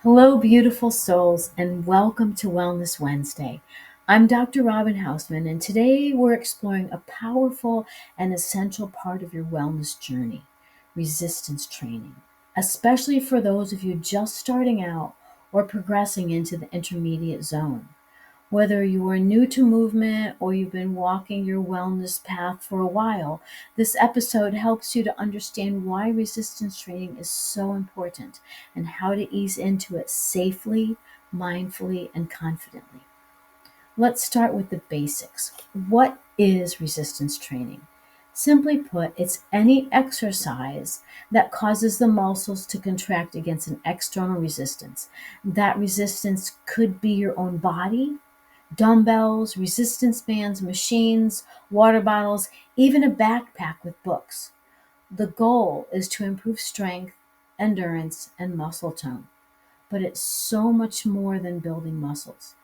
Hello, beautiful souls, and welcome to Wellness Wednesday. I'm Dr. Robin Hausman, and today we're exploring a powerful and essential part of your wellness journey, resistance training, especially for those of you just starting out or progressing into the intermediate zone. Whether you are new to movement or you've been walking your wellness path for a while, this episode helps you to understand why resistance training is so important and how to ease into it safely, mindfully, and confidently. Let's start with the basics. What is resistance training? Simply put, it's any exercise that causes the muscles to contract against an external resistance. That resistance could be your own body, dumbbells, resistance bands, machines, water bottles, even a backpack with books. The goal is to improve strength, endurance, and muscle tone. But it's so much more than building muscles.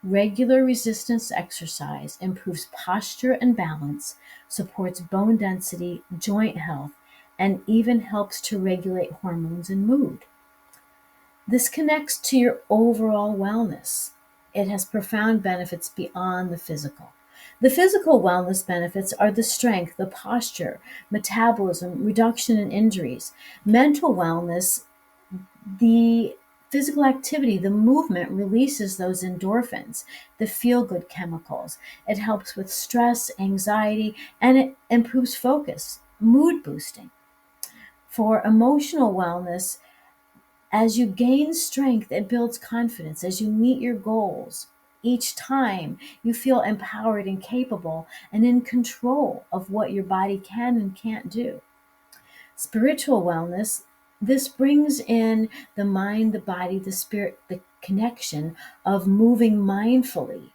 Regular resistance exercise improves posture and balance, supports bone density, joint health, and even helps to regulate hormones and mood. This connects to your overall wellness. It has profound benefits beyond the physical. The physical wellness benefits are the strength, the posture, metabolism, reduction in injuries. Mental wellness, the physical activity, the movement releases those endorphins, the feel good chemicals. It helps with stress, anxiety, and it improves focus, mood boosting. For emotional wellness, as you gain strength, it builds confidence. As you meet your goals, each time you feel empowered and capable and in control of what your body can and can't do. Spiritual wellness, this brings in the mind, the body, the spirit, the connection of moving mindfully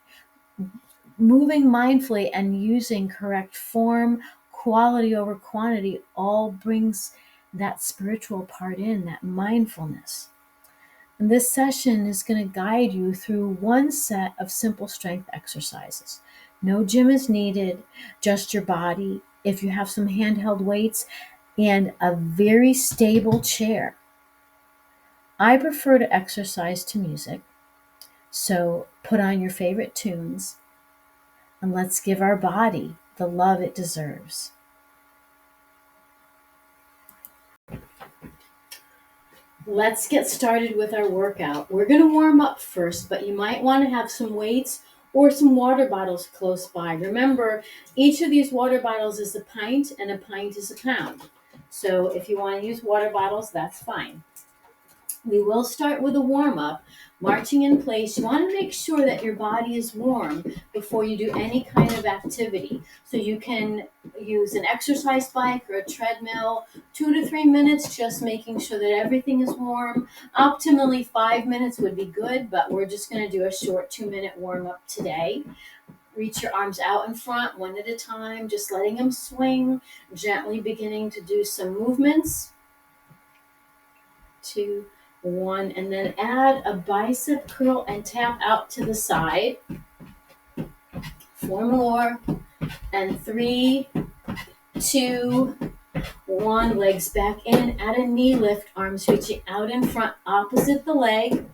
and using correct form, quality over quantity, all brings that spiritual part in, that mindfulness. And this session is going to guide you through one set of simple strength exercises. No gym is needed, just your body. If you have some handheld weights and a very stable chair. I prefer to exercise to music, so put on your favorite tunes and let's give our body the love it deserves. Let's get started with our workout. We're going to warm up first, but you might want to have some weights or some water bottles close by. Remember, each of these water bottles is a pint and a pint is a pound. So if you want to use water bottles, that's fine. We will start with a warm-up, marching in place. You want to make sure that your body is warm before you do any kind of activity. So you can use an exercise bike or a treadmill, 2 to 3 minutes, just making sure that everything is warm. Optimally, 5 minutes would be good, but we're just going to do a short 2-minute warm-up today. Reach your arms out in front, one at a time, just letting them swing, gently beginning to do some movements. 2, 1, and then add a bicep curl and tap out to the side. 4 more, and 3, 2, 1. Legs back in. Add a knee lift, arms reaching out in front, opposite the leg.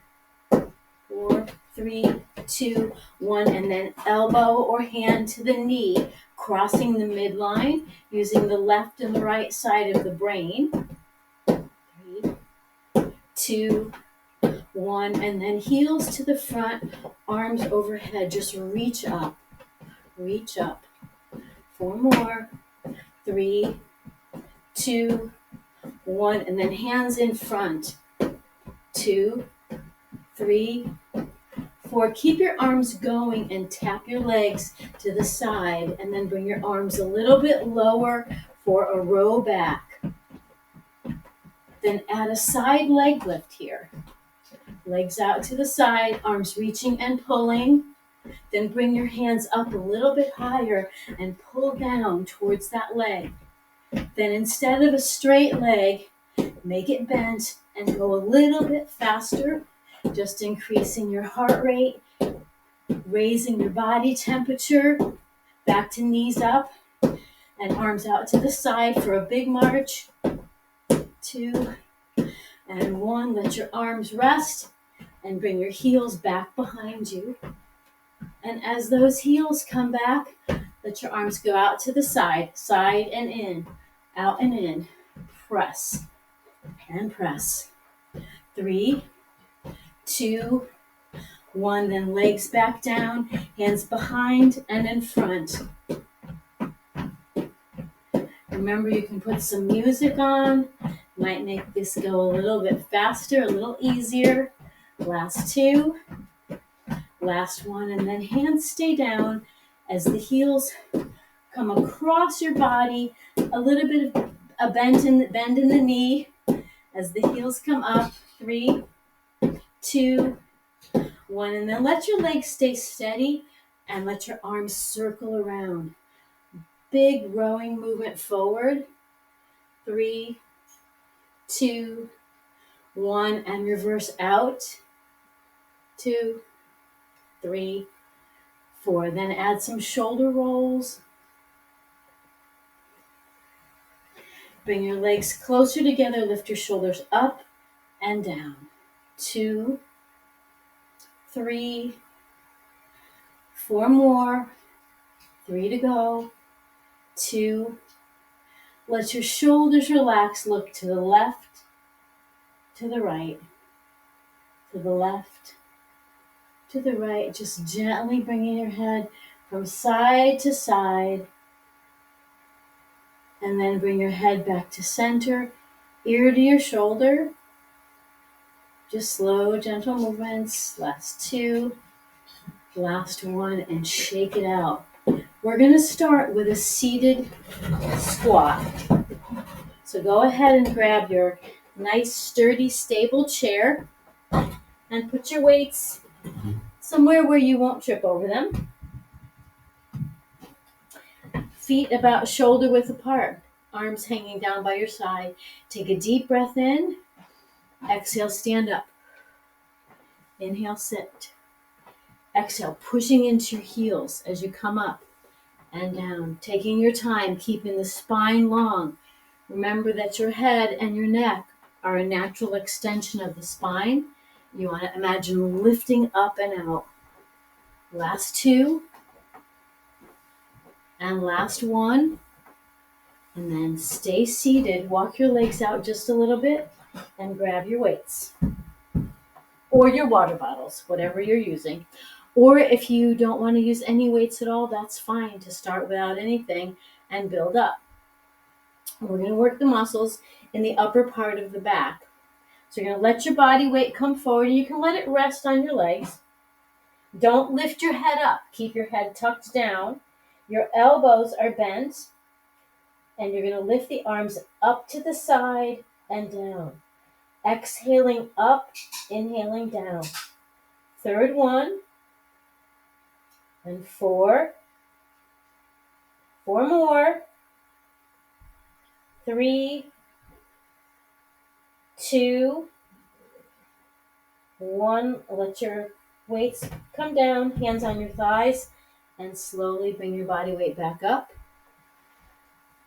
4, 3, 2, 1, and then elbow or hand to the knee, crossing the midline, using the left and the right side of the brain. 3, 2, 1, and then heels to the front, arms overhead. Just reach up, reach up. 4 more. 3, 2, 1, and then hands in front. 2, 3, 4. Keep your arms going and tap your legs to the side, and then bring your arms a little bit lower for a row back. Then add a side leg lift here. Legs out to the side, arms reaching and pulling. Then bring your hands up a little bit higher and pull down towards that leg. Then instead of a straight leg, make it bent and go a little bit faster, just increasing your heart rate, raising your body temperature, back to knees up, and arms out to the side for a big march. 2 and 1, let your arms rest. And bring your heels back behind you. And as those heels come back, let your arms go out to the side, side and in, out and in. Press and press. 3, 2, 1. Then legs back down, hands behind and in front. Remember, you can put some music on. Might make this go a little bit faster, a little easier. Last 2. Last 1. And then hands stay down as the heels come across your body. A little bit of a bend in the knee as the heels come up. 3, 2, 1. And then let your legs stay steady and let your arms circle around. Big rowing movement forward. 3, 2, 1. And reverse out. 2, 3, 4. Then add some shoulder rolls. Bring your legs closer together. Lift your shoulders up and down. 2, 3, 4 more. 3 to go. 2. Let your shoulders relax. Look to the left, to the right, to the left, to the right. Just gently bringing your head from side to side. And then bring your head back to center, ear to your shoulder. Just slow, gentle movements. Last 2, last 1, and shake it out. We're going to start with a seated squat. So go ahead and grab your nice, sturdy, stable chair and put your weights somewhere where you won't trip over them. Feet about shoulder width apart, arms hanging down by your side. Take a deep breath in. Exhale, stand up. Inhale, sit. Exhale, pushing into your heels as you come up and down. Taking your time, keeping the spine long. Remember that your head and your neck are a natural extension of the spine. You want to imagine lifting up and out. Last 2. And last 1. And then stay seated. Walk your legs out just a little bit and grab your weights. Or your water bottles, whatever you're using. Or if you don't want to use any weights at all, that's fine to start without anything and build up. We're going to work the muscles in the upper part of the back. So you're going to let your body weight come forward. You can let it rest on your legs. Don't lift your head up. Keep your head tucked down. Your elbows are bent. And you're going to lift the arms up to the side and down. Exhaling up, inhaling down. Third one. And 4. 4 more. 3, 2, 1. Let your weights come down, hands on your thighs, and slowly bring your body weight back up.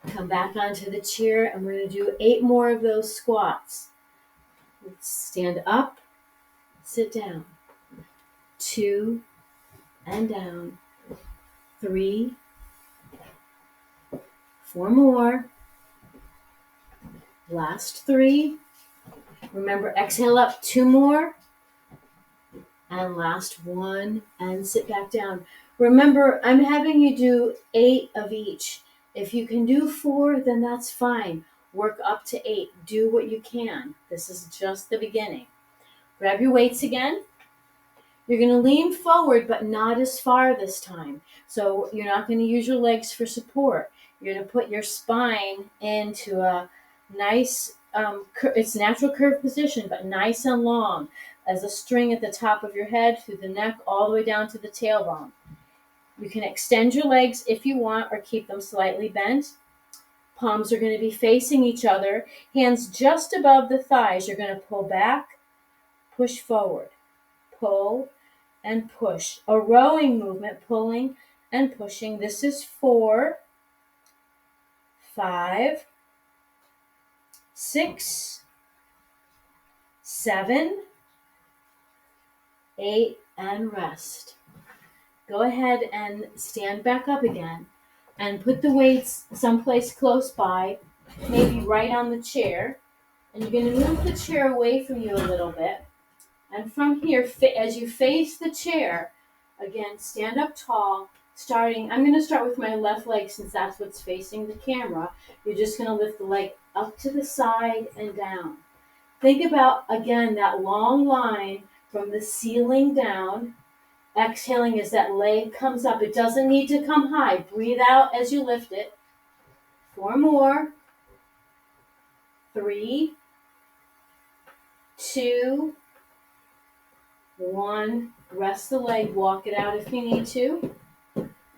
Come back onto the chair, and we're going to do 8 more of those squats. Let's stand up, sit down. 2, and down. 3, 4 more. Last 3. Remember, exhale up. 2 more. And last 1. And sit back down. Remember, I'm having you do 8 of each. If you can do 4, then that's fine. Work up to 8. Do what you can. This is just the beginning. Grab your weights again. You're going to lean forward, but not as far this time. So you're not going to use your legs for support. You're going to put your spine into a nice, it's natural curve position, but nice and long as a string at the top of your head, through the neck, all the way down to the tailbone. You can extend your legs if you want or keep them slightly bent. Palms are going to be facing each other. Hands just above the thighs. You're going to pull back, push forward, pull, and push. A rowing movement, pulling and pushing. This is 4, 5, 6, 7, 8, and rest. Go ahead and stand back up again and put the weights someplace close by, maybe right on the chair. And you're going to move the chair away from you a little bit. And from here, as you face the chair, again, stand up tall. I'm going to start with my left leg since that's what's facing the camera. You're just going to lift the leg up to the side and down. Think about, again, that long line from the ceiling down. Exhaling as that leg comes up. It doesn't need to come high. Breathe out as you lift it. 4 more. 3, 2, 1. Rest the leg. Walk it out if you need to.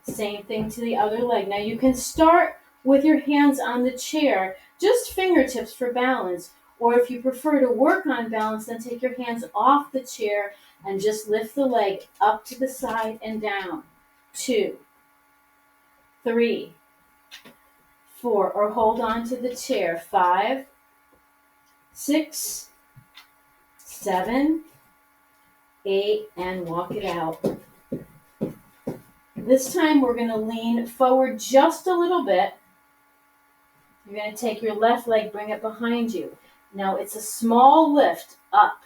Same thing to the other leg. Now you can start with your hands on the chair, just fingertips for balance. Or if you prefer to work on balance, then take your hands off the chair and just lift the leg up to the side and down. 2, 3, 4, or hold on to the chair. 5, 6, 7, 8, and walk it out. This time we're going to lean forward just a little bit. You're going to take your left leg, bring it behind you. Now it's a small lift, up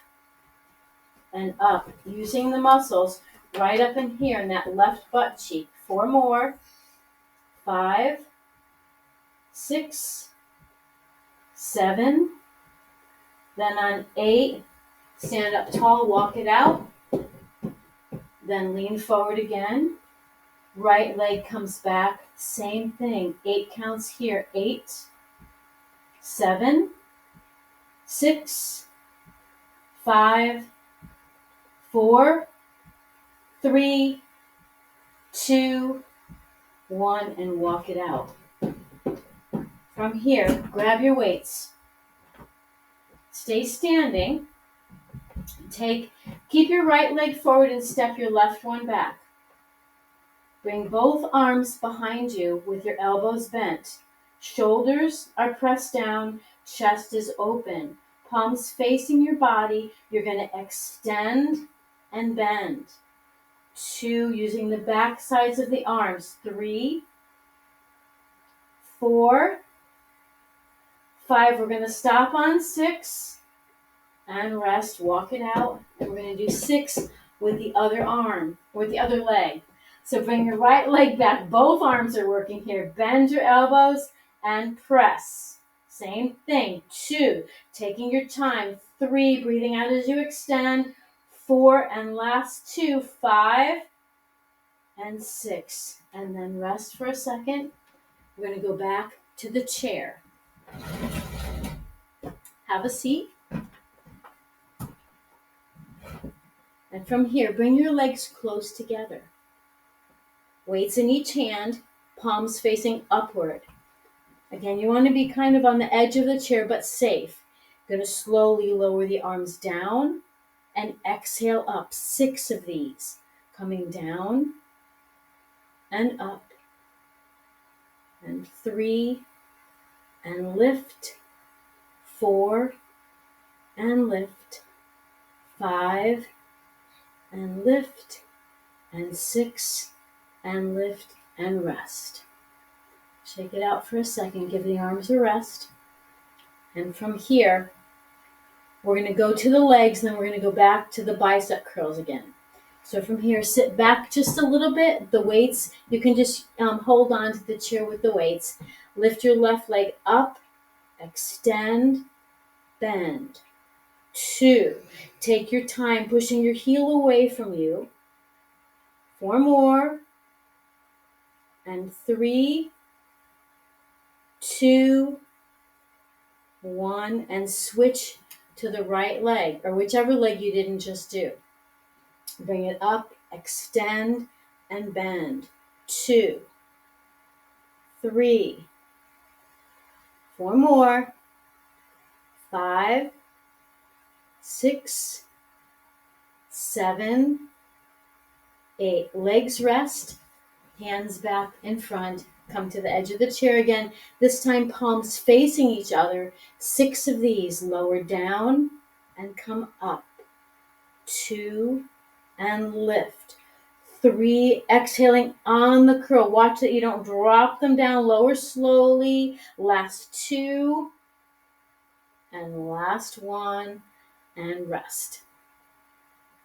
and up, using the muscles right up in here in that left butt cheek. 4 more. 5, 6, 7. Then on 8, stand up tall, walk it out. Then lean forward again. Right leg comes back. Same thing. 8 counts here. 8, 7, 6, 5, 4, 3, 2, 1, and walk it out. From here, grab your weights. Stay standing. Keep your right leg forward and step your left one back. Bring both arms behind you with your elbows bent. Shoulders are pressed down, chest is open. Palms facing your body. You're going to extend and bend. 2, using the back sides of the arms. 3, 4, 5. We're going to stop on 6 and rest. Walk it out. And we're going to do 6 with the other arm, with the other leg. So bring your right leg back. Both arms are working here. Bend your elbows and press. Same thing. 2, taking your time. 3, breathing out as you extend. 4, and last 2. 5 and 6. And then rest for a second. We're going to go back to the chair. Have a seat. And from here, bring your legs close together. Weights in each hand, palms facing upward. Again, you want to be kind of on the edge of the chair, but safe. Going to slowly lower the arms down and exhale up. 6 of these. Coming down and up. And 3, and lift. 4, and lift. 5, and lift. And 6, and lift and rest. Shake it out for a second. Give the arms a rest. And from here, we're going to go to the legs, and then we're going to go back to the bicep curls again. So from here, sit back just a little bit. The weights, you can just hold on to the chair with the weights. Lift your left leg up, extend, bend. 2, take your time pushing your heel away from you. 4 more. And 3, 2, 1, and switch to the right leg, or whichever leg you didn't just do. Bring it up, extend, and bend. 2, 3, 4 more. 5, 6, 7, 8. Legs rest. Hands back in front. Come to the edge of the chair again. This time palms facing each other. 6 of these. Lower down and come up. 2, and lift. 3, exhaling on the curl. Watch that you don't drop them down. Lower slowly. Last 2, and last 1, and rest.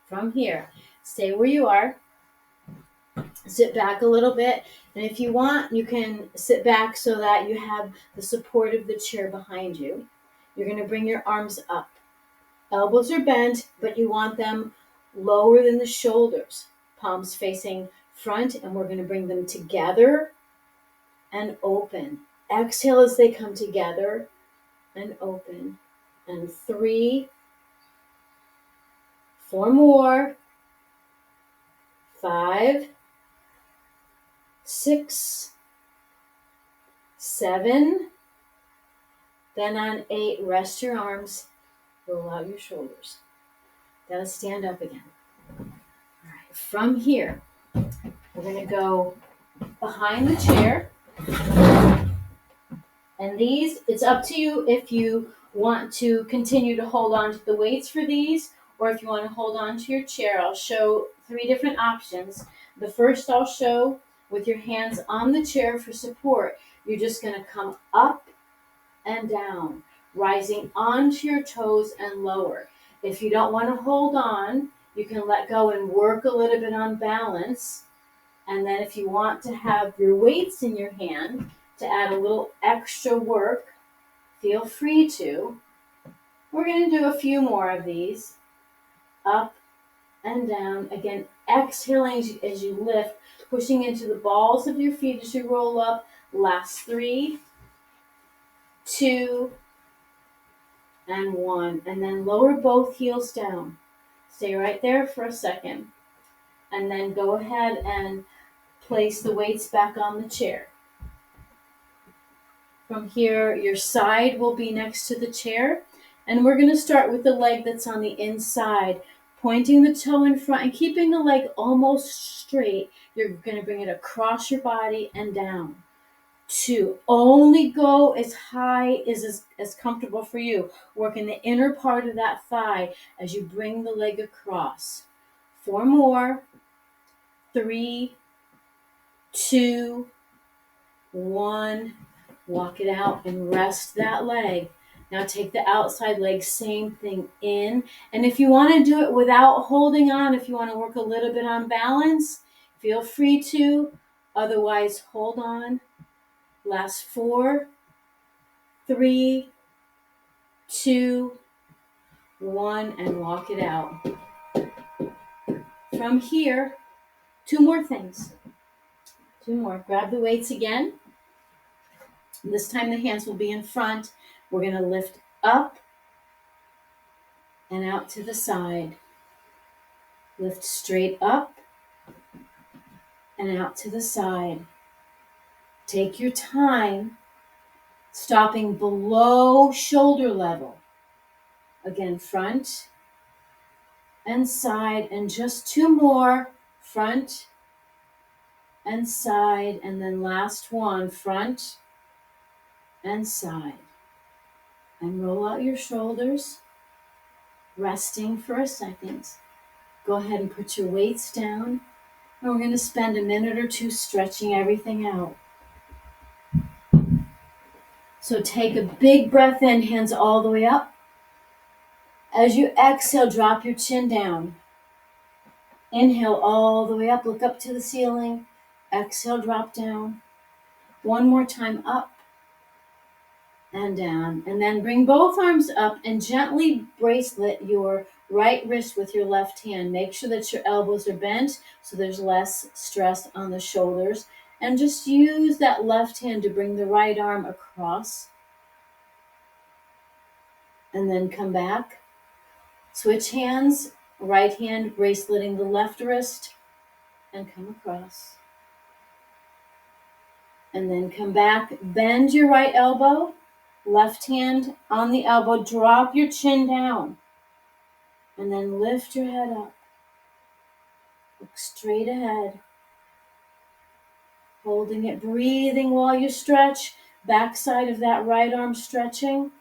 From here, stay where you are. Sit back a little bit, and if you want, you can sit back so that you have the support of the chair behind you. You're going to bring your arms up. Elbows are bent, but you want them lower than the shoulders. Palms facing front, and we're going to bring them together and open. Exhale as they come together and open. And 3, 4 more, 5, 6, 7. Then on 8, rest your arms, roll out your shoulders. Gotta stand up again. All right, from here, we're gonna go behind the chair. And these, it's up to you if you want to continue to hold on to the weights for these, or if you want to hold on to your chair. I'll show 3 different options. The first I'll show with your hands on the chair for support. You're just gonna come up and down, rising onto your toes and lower. If you don't want to hold on, you can let go and work a little bit on balance. And then if you want to have your weights in your hand to add a little extra work, feel free to. We're going to do a few more of these. Up and down. Again, exhaling as you lift, pushing into the balls of your feet as you roll up. Last 3, 2, and 1. And then lower both heels down. Stay right there for a second. And then go ahead and place the weights back on the chair. From here, your side will be next to the chair. And we're going to start with the leg that's on the inside, pointing the toe in front and keeping the leg almost straight. You're going to bring it across your body and down. 2, only go as high as comfortable for you. Work in the inner part of that thigh as you bring the leg across. 4 more. 3, 2, 1. Walk it out and rest that leg. Now take the outside leg, same thing, in. And if you want to do it without holding on, if you want to work a little bit on balance, feel free to. Otherwise, hold on. Last 4, 3, 2, 1, and walk it out. From here, 2 more things. 2 more. Grab the weights again. This time the hands will be in front. We're going to lift up and out to the side. Lift straight up and out to the side. Take your time, stopping below shoulder level. Again, front and side, and just 2 more. Front and side, and then last one, front and side. And roll out your shoulders, resting for a second. Go ahead and put your weights down. And we're going to spend a minute or 2 stretching everything out. So take a big breath in, hands all the way up. As you exhale, drop your chin down. Inhale all the way up, look up to the ceiling. Exhale, drop down. 1 more time, up and down. And then bring both arms up and gently bracelet your right wrist with your left hand. Make sure that your elbows are bent so there's less stress on the shoulders. And just use that left hand to bring the right arm across. And then come back. Switch hands, right hand braceleting the left wrist and come across. And then come back, bend your right elbow, left hand on the elbow, drop your chin down. And then lift your head up. Look straight ahead. Holding it, breathing while you stretch. Back side of that right arm stretching.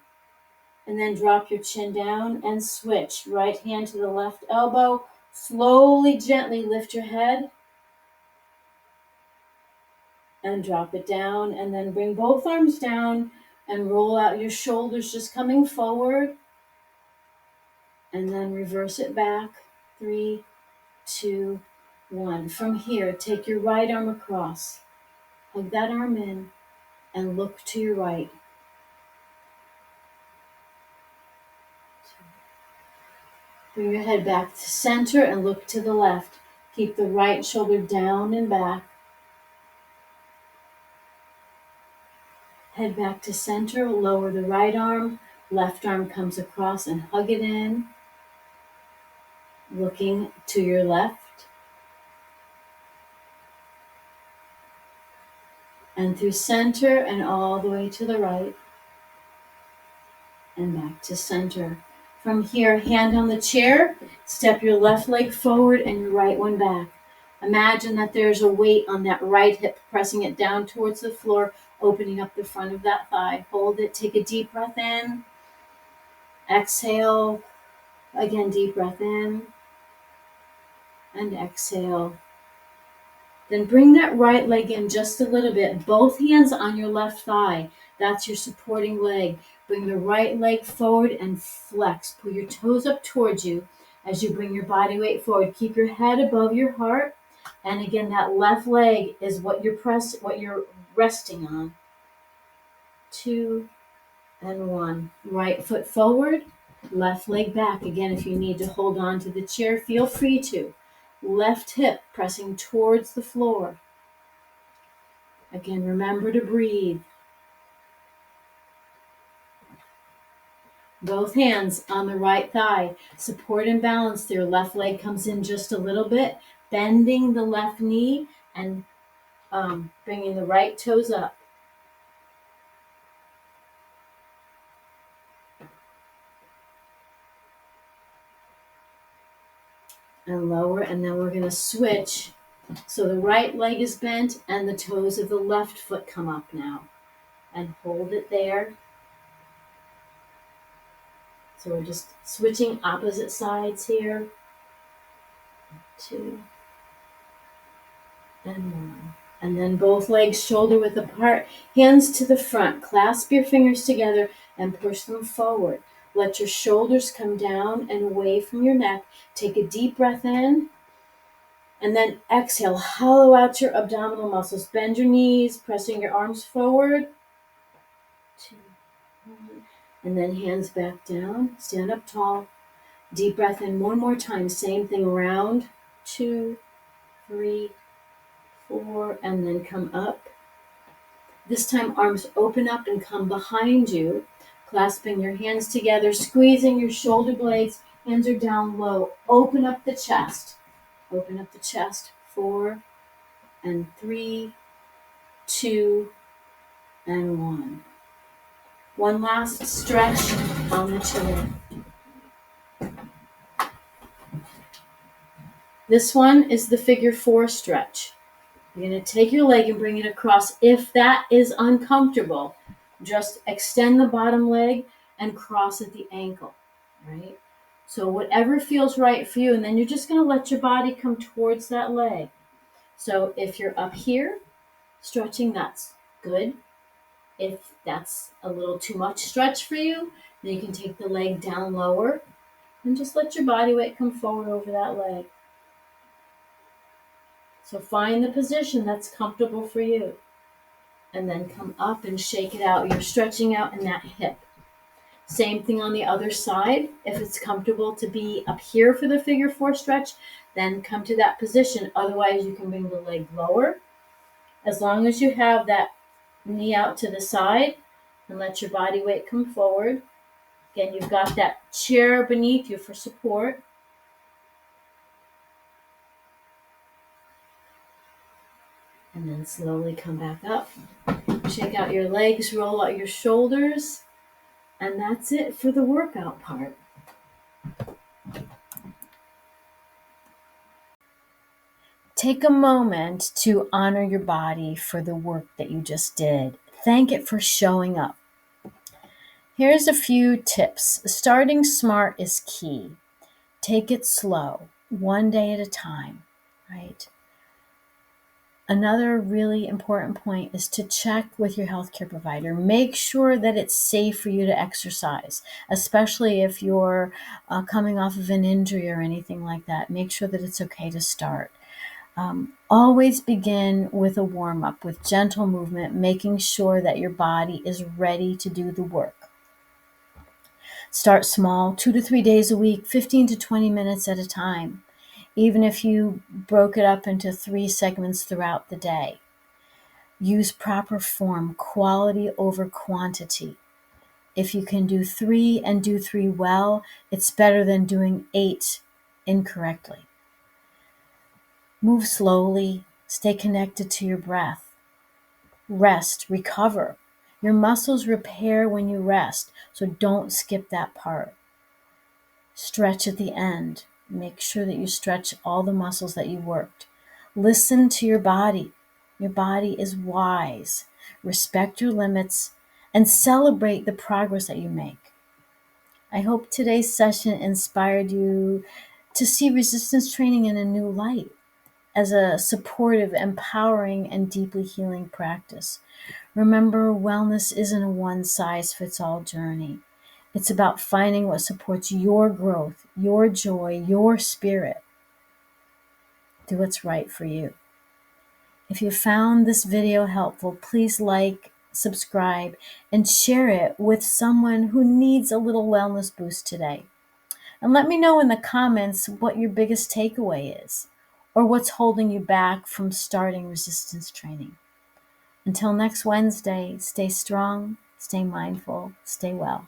And then drop your chin down and switch. Right hand to the left elbow, Slowly, gently lift your head and drop it down, and then bring both arms down and roll out your shoulders, just coming forward, and then reverse it back. 3, 2, 1. From here, take your right arm across, hug that arm in, and look to your right. Bring your head back to center and look to the left. Keep the right shoulder down and back. Head back to center, lower the right arm, left arm comes across and hug it in, looking to your left. And through center and all the way to the right. And back to center. From here, hand on the chair, step your left leg forward and your right one back. Imagine that there's a weight on that right hip, pressing it down towards the floor, opening up the front of that thigh. Hold it, take a deep breath in. Exhale. Again, deep breath in. And exhale. Then bring that right leg in just a little bit. Both hands on your left thigh. That's your supporting leg. Bring the right leg forward and flex. Pull your toes up towards you as you bring your body weight forward. Keep your head above your heart. And again, that left leg is what you're resting on. 2 and 1. Right foot forward, left leg back. Again, if you need to hold on to the chair, feel free to. Left hip pressing towards the floor. Again, remember to breathe. Both hands on the right thigh. Support and balance there. Left leg comes in just a little bit, bending the left knee and bringing the right toes up. And lower, and then we're going to switch. So the right leg is bent and the toes of the left foot come up now. And hold it there. So we're just switching opposite sides here. 2 and 1. And then both legs shoulder width apart, hands to the front. Clasp your fingers together and push them forward. Let your shoulders come down and away from your neck. Take a deep breath in. And then exhale, hollow out your abdominal muscles. Bend your knees, pressing your arms forward. 2, 1. And then hands back down. Stand up tall. Deep breath in one more time. Same thing around. 2, 3, 4. And then come up. This time arms open up and come behind you. Clasping your hands together. Squeezing your shoulder blades. Hands are down low. Open up the chest. Open up the chest. 4 and 3, 2 and 1. One last stretch on the chair. This one is the figure 4 stretch. You're going to take your leg and bring it across. If that is uncomfortable, just extend the bottom leg and cross at the ankle, right? So whatever feels right for you, and then you're just going to let your body come towards that leg. So if you're up here, stretching, that's good. If that's a little too much stretch for you, then you can take the leg down lower and just let your body weight come forward over that leg. So find the position that's comfortable for you. And then come up and shake it out. You're stretching out in that hip. Same thing on the other side. If it's comfortable to be up here for the figure 4 stretch, then come to that position. Otherwise, you can bring the leg lower. As long as you have that knee out to the side and let your body weight come forward. Again, you've got that chair beneath you for support. And then slowly come back up. Shake out your legs, roll out your shoulders. And that's it for the workout part. Take a moment to honor your body for the work that you just did. Thank it for showing up. Here's a few tips. Starting smart is key. Take it slow. one day at a time, right? Another really important point is to check with your healthcare provider. Make sure that it's safe for you to exercise, especially if you're coming off of an injury or anything like that. Make sure that it's okay to start. Always begin with a warm up, with gentle movement, making sure that your body is ready to do the work. Start small, 2 to 3 days a week, 15 to 20 minutes at a time, even if you broke it up into 3 segments throughout the day. Use proper form, quality over quantity. If you can do 3 and do 3 well, it's better than doing 8 incorrectly. Move slowly, stay connected to your breath. Rest, recover. Your muscles repair when you rest, so don't skip that part. Stretch at the end. Make sure that you stretch all the muscles that you worked. Listen to your body. Your body is wise. Respect your limits and celebrate the progress that you make. I hope today's session inspired you to see resistance training in a new light as a supportive, empowering, and deeply healing practice. Remember, wellness isn't a one size fits all journey. It's about finding what supports your growth, your joy, your spirit. Do what's right for you. If you found this video helpful, please like, subscribe, and share it with someone who needs a little wellness boost today. And let me know in the comments what your biggest takeaway is, or what's holding you back from starting resistance training. Until next Wednesday, stay strong, stay mindful, stay well.